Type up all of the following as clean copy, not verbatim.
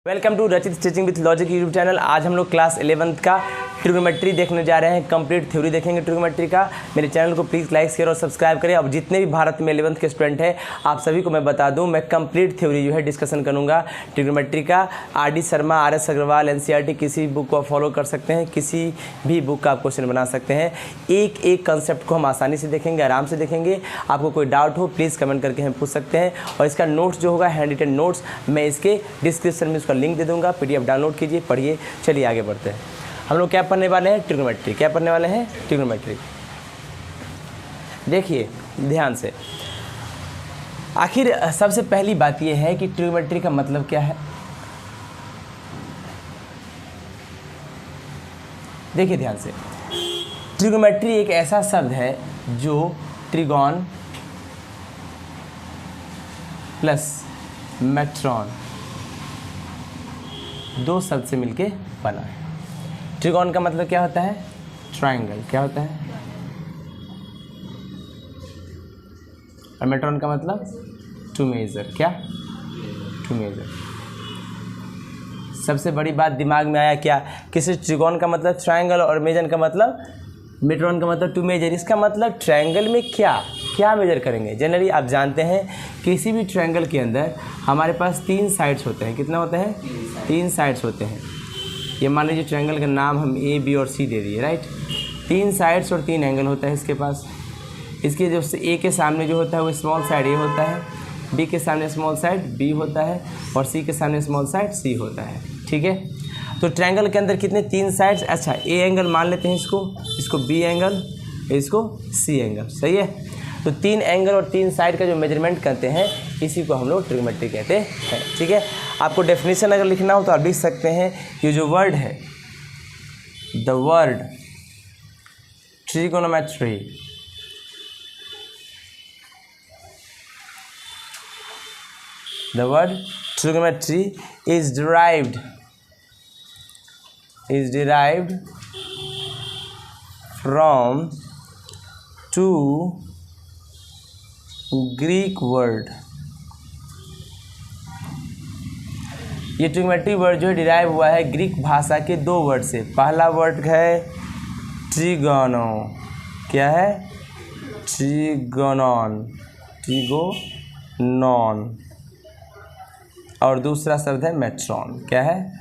Welcome to रचित teaching with logic YouTube channel. आज हम लोग क्लास 11th का ट्रिग्नोमेट्री देखने जा रहे हैं। कंप्लीट थ्योरी देखेंगे ट्रिग्नोमेट्री का। मेरे चैनल को प्लीज़ लाइक शेयर और सब्सक्राइब करें। अब जितने भी भारत में 11th के स्टूडेंट हैं आप सभी को मैं बता दूं, मैं कंप्लीट थ्योरी जो है डिस्कशन करूंगा ट्रिग्नोमेट्री का। R D. Sharma, R S. Agarwal, NCERT किसी बुक को फॉलो कर सकते हैं, किसी भी बुक का आप क्वेश्चन बना सकते हैं। एक एक कंसेप्ट को हम आसानी से देखेंगे, आराम से देखेंगे। आपको कोई डाउट हो प्लीज़ कमेंट करके हम पूछ सकते हैं। और इसका नोट्स जो होगा हैंड रिटन नोट्स मैं इसके डिस्क्रिप्शन में उसका लिंक दे दूंगा, PDF डाउनलोड कीजिए, पढ़िए। चलिए आगे बढ़ते हैं। हम लोग क्या पढ़ने वाले हैं? ट्रिग्नोमेट्री। क्या पढ़ने वाले हैं? ट्रिग्नोमेट्री। देखिए ध्यान से। आखिर सबसे पहली बात यह है कि ट्रिग्नोमेट्री का मतलब क्या है। देखिए ध्यान से, ट्रिग्नोमेट्री एक ऐसा शब्द है जो ट्रिगोन प्लस मेट्रॉन दो शब्द से मिलके बना है। ट्रिगोन का मतलब क्या होता है? ट्रायंगल। क्या होता है? और मेट्रॉन का मतलब टू मेजर। क्या? To measure. सबसे बड़ी बात दिमाग में आया क्या? किसी ट्रिगोन का मतलब ट्रायंगल और मेजर का मतलब मेट्रॉन का मतलब टू मेजर। इसका मतलब ट्रायंगल में क्या मेजर करेंगे। जनरली आप जानते हैं किसी भी ट्रायंगल के अंदर हमारे पास 3 साइड्स होते हैं। कितना होते हैं? 3 साइड्स होते हैं। ये मान लीजिए ट्रायंगल का नाम हम A, B और C दे दिए, राइट। 3 साइड्स और 3 एंगल होता है इसके पास। इसके जो A के सामने जो होता है वो स्मॉल साइड A होता है, B के सामने स्मॉल साइड B होता है और C के सामने स्मॉल साइड C होता है। ठीक है, तो ट्रायंगल के अंदर कितने? 3 साइड्स। अच्छा, A एंगल मान लेते हैं इसको B एंगल, इसको C एंगल। सही है, तो 3 एंगल और 3 साइड का जो मेजरमेंट करते हैं इसी को हम लोग ट्रिग्नोमेट्री कहते हैं। ठीक है, आपको डेफिनेशन अगर लिखना हो तो आप लिख सकते हैं। ये जो वर्ड है, the word trigonometry is derived from 2 Greek word। ये ट्रिग्नोमेट्री वर्ड जो है डिराइव हुआ है ग्रीक भाषा के 2 वर्ड से। पहला वर्ड है ट्रिगोनो। क्या है? ट्रिगोनॉन। और दूसरा शब्द है मेट्रॉन। क्या है?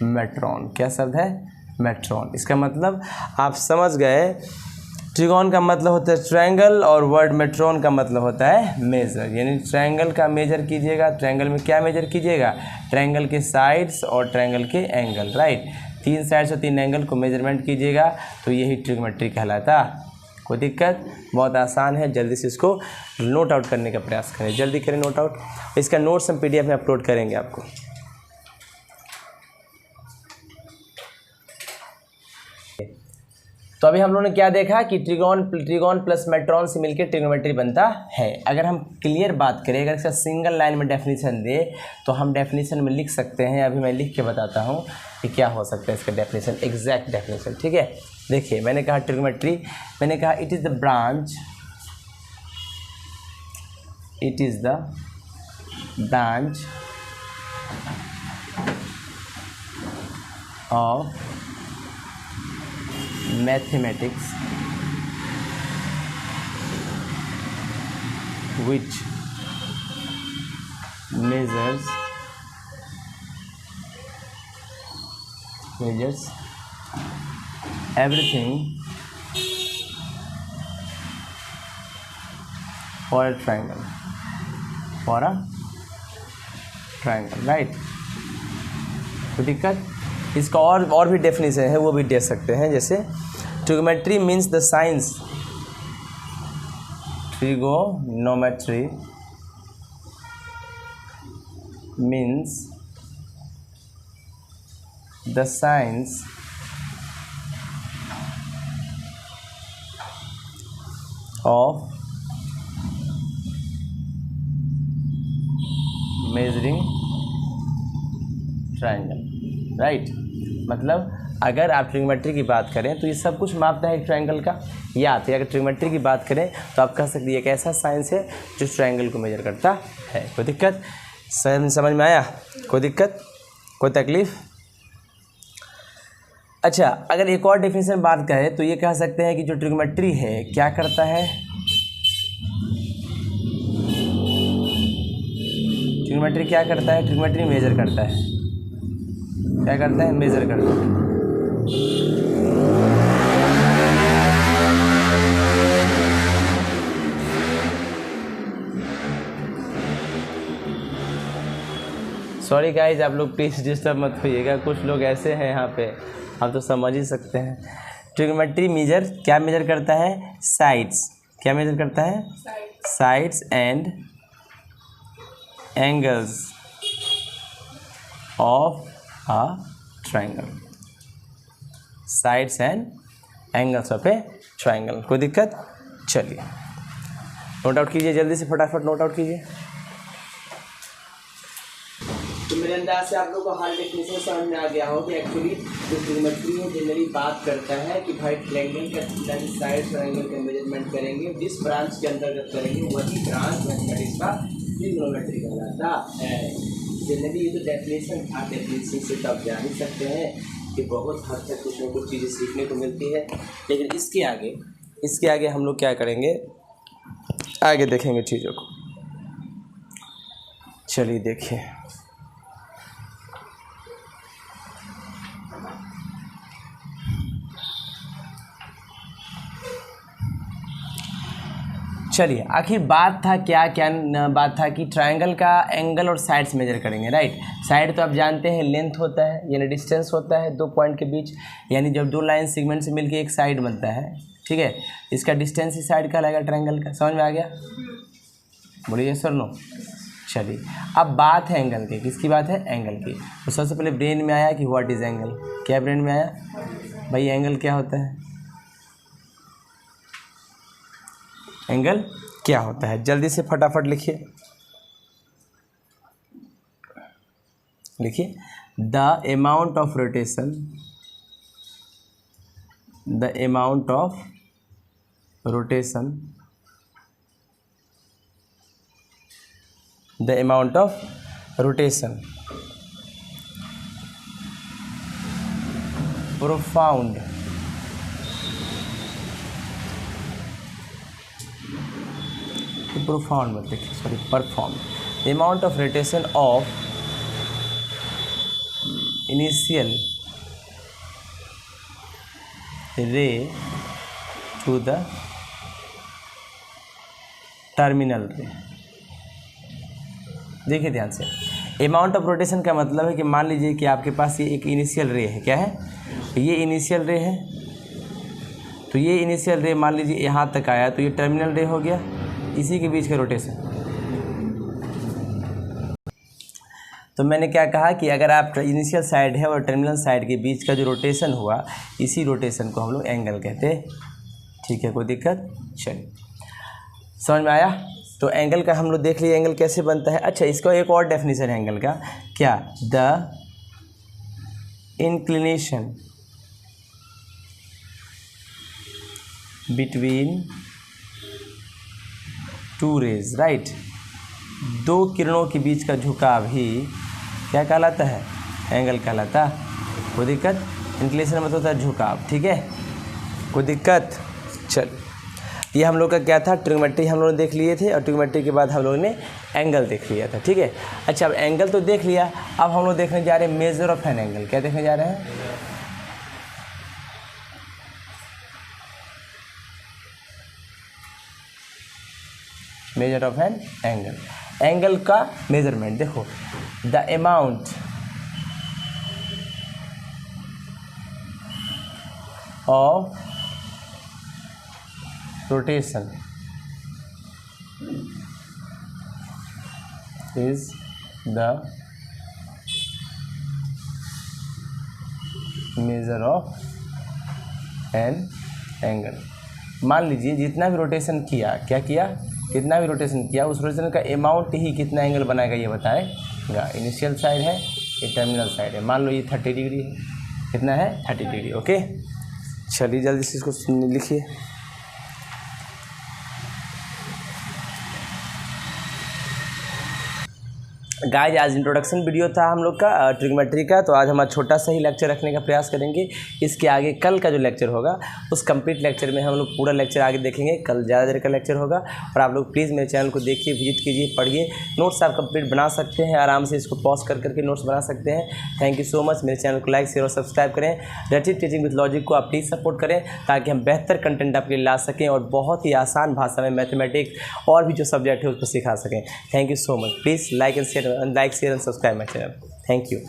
मेट्रॉन। क्या शब्द है? मेट्रॉन। इसका मतलब आप समझ गए, ट्रिगोन का मतलब होता है ट्रायंगल और वर्ड मेट्रॉन का मतलब होता है मेजर। यानी ट्रायंगल का मेजर कीजिएगा। ट्रायंगल में क्या मेजर कीजिएगा? ट्रायंगल के साइड्स और ट्रायंगल के एंगल, राइट। 3 साइड्स और 3 एंगल को मेजरमेंट कीजिएगा तो यही ट्रिग्नोमेट्री कहलाता। कोई दिक्कत? बहुत आसान है, जल्दी से इसको नोट आउट करने का प्रयास करें। जल्दी करें नोट आउट। इसका नोट्स हम PDF में अपलोड करेंगे आपको। तो अभी हम लोगों ने क्या देखा कि ट्रिगोन प्लस मेट्रॉन से मिलकर ट्रिग्नोमेट्री बनता है। अगर हम क्लियर बात करें, अगर इसका सिंगल लाइन में डेफिनेशन दे तो हम डेफिनेशन में लिख सकते हैं। अभी मैं लिख के बताता हूँ कि क्या हो सकता है इसका डेफिनेशन, एग्जैक्ट डेफिनेशन। ठीक है, देखिए मैंने कहा ट्रिग्नोमेट्री, मैंने कहा it is the branch of mathematics which measures everything for a triangle, right। तो दिक्कत, इसका और भी डेफिनेशन है, वो भी दे सकते हैं। जैसे trigonometry means the science, trigonometry means the science of measuring triangle, right. मतलब अगर आप ट्रिग्नोमेट्री की बात करें तो ये सब कुछ मापता है एक ट्रायंगल का। या तो अगर ट्रिग्नोमेट्री की बात करें तो आप कह सकते हैं एक ऐसा साइंस है जो ट्रायंगल को मेजर करता है। कोई दिक्कत? समझ में आया? कोई दिक्कत? कोई तकलीफ? अच्छा, अगर एक और डेफिनेशन बात करें तो ये कह सकते हैं कि जो ट्रिग्नोमेट्री है क्या करता है, ट्रिग्नोमेट्री क्या करता है, ट्रिग्नोमेट्री मेजर करता है, क्या करता है, मेजर करता है। सॉरी गाइज, आप लोग प्लीज़ डिस्टर्ब मत होइएगा, कुछ लोग ऐसे हैं यहाँ पे, आप तो समझ ही सकते हैं। ट्रिग्नोमेट्री मेजर क्या मेजर करता है, साइड्स, क्या मेजर करता है, sides and angles of a triangle, sides and angles of A triangle. कोई दिक्कत? चलिए नोट आउट कीजिए, जल्दी से फटाफट नोट आउट कीजिए। तो मेरे अंदाज से आप लोग को हाल डेफिनेशन समझ में आ गया हो कि एक्चुअली जो ट्रिग्नोमेट्री है जनरली बात करता है कि भाई ट्रायंगल का साइड ट्रायंगल का मेजरमेंट करेंगे, जिस ब्रांच के अंतर्गत करेंगे वही ब्रांच मैथमेटिक्स का ट्रिग्नोमेट्री कहलाता है। जनरली ये तो डेफिनेशन था, डेफिनेशन से तो आप जान ही सकते हैं कि बहुत हद तक कुछ न कुछ चीज़ें सीखने को मिलती है। लेकिन इसके आगे हम लोग क्या करेंगे, आगे देखेंगे चीज़ों को। चलिए देखिए, चलिए आखिर बात था क्या बात था कि ट्रायंगल का एंगल और साइड्स मेजर करेंगे, राइट। साइड तो आप जानते हैं लेंथ होता है, यानी डिस्टेंस होता है दो पॉइंट के बीच, यानी जब दो लाइन सेगमेंट से मिलके एक साइड बनता है, ठीक है, इसका डिस्टेंस ही साइड कहलाएगा ट्रायंगल का। समझ में आ गया? बोलिए सर नो। चलिए अब बात है एंगल की, किसकी बात है, एंगल की। तो सबसे पहले ब्रेन में आया कि व्हाट इज़ एंगल, क्या ब्रेन में आया भाई, एंगल क्या होता है, एंगल क्या होता है, जल्दी से फटाफट लिखिए। The amount of rotation, the amount of rotation, the amount of rotation profound profound मत देखिए, sorry, perform, amount of rotation of initial रे टू द टर्मिनल रे। देखिए ध्यान से, अमाउंट ऑफ रोटेशन का मतलब है कि मान लीजिए कि आपके पास ये एक इनिशियल रे है, क्या है, ये इनिशियल रे है, तो ये इनिशियल रे मान लीजिए यहाँ तक आया, तो ये टर्मिनल रे हो गया, इसी के बीच का रोटेशन। तो मैंने क्या कहा कि अगर आप इनिशियल साइड है और टर्मिनल साइड के बीच का जो रोटेशन हुआ, इसी रोटेशन को हम लोग एंगल कहते हैं। ठीक है, कोई दिक्कत? चलिए समझ में आया। तो एंगल का हम लोग देख लिए एंगल कैसे बनता है। अच्छा, इसका एक और डेफिनेशन है एंगल का, क्या, the inclination between two rays, right, दो किरणों के बीच का झुकाव ही क्या कहलाता है, एंगल कहलाता। कोई दिक्कत? इंक्लिनेशन मतलब होता है झुकाव, ठीक है, कोई दिक्कत? चल, ये हम लोग का क्या था, ट्रिग्नोमेट्री हम लोग देख लिए थे, और ट्रिग्नोमेट्री के बाद हम लोगों ने एंगल देख लिया था, ठीक है। अच्छा, अब एंगल तो देख लिया, अब हम लोग देखने जा रहे हैं मेजर ऑफ एन एंगल। क्या देखने जा रहे हैं? Measure of an angle, angle का मेजरमेंट। देखो, the amount of rotation is the measure of an angle. मान लीजिए जितना भी रोटेशन किया, क्या किया, कितना भी रोटेशन किया, उस रोटेशन का अमाउंट ही कितना एंगल बनाएगा ये बताएगा। इनिशियल साइड है, ये टर्मिनल साइड है, मान लो ये 30 डिग्री है, कितना है, 30 डिग्री। ओके, चलिए जल्दी से इसको लिखिए। गाइज आज इंट्रोडक्शन वीडियो था हम लोग का ट्रिग्नोमेट्री का, तो आज हम छोटा सा ही लेक्चर रखने का प्रयास करेंगे। इसके आगे कल का जो लेक्चर होगा उस कंप्लीट लेक्चर में हम लोग पूरा लेक्चर आगे देखेंगे। कल ज़्यादा देर का लेक्चर होगा और आप लोग प्लीज़ मेरे चैनल को देखिए, विजिट कीजिए, पढ़िए। नोट्स आप कंप्लीट बना सकते हैं, आराम से इसको पॉज कर करके नोट्स बना सकते हैं। Thank you so much. मेरे चैनल को लाइक शेयर और सब्सक्राइब करें। रचित टीचिंग विद लॉजिक को आप प्लीज़ सपोर्ट करें ताकि हम बेहतर कंटेंट आपके लिए ला सकें और बहुत ही आसान भाषा में मैथमेटिक्स और भी जो सब्जेक्ट है उसको सिखा सकें। Thank you so much. Please like and share and subscribe my channel. Thank you.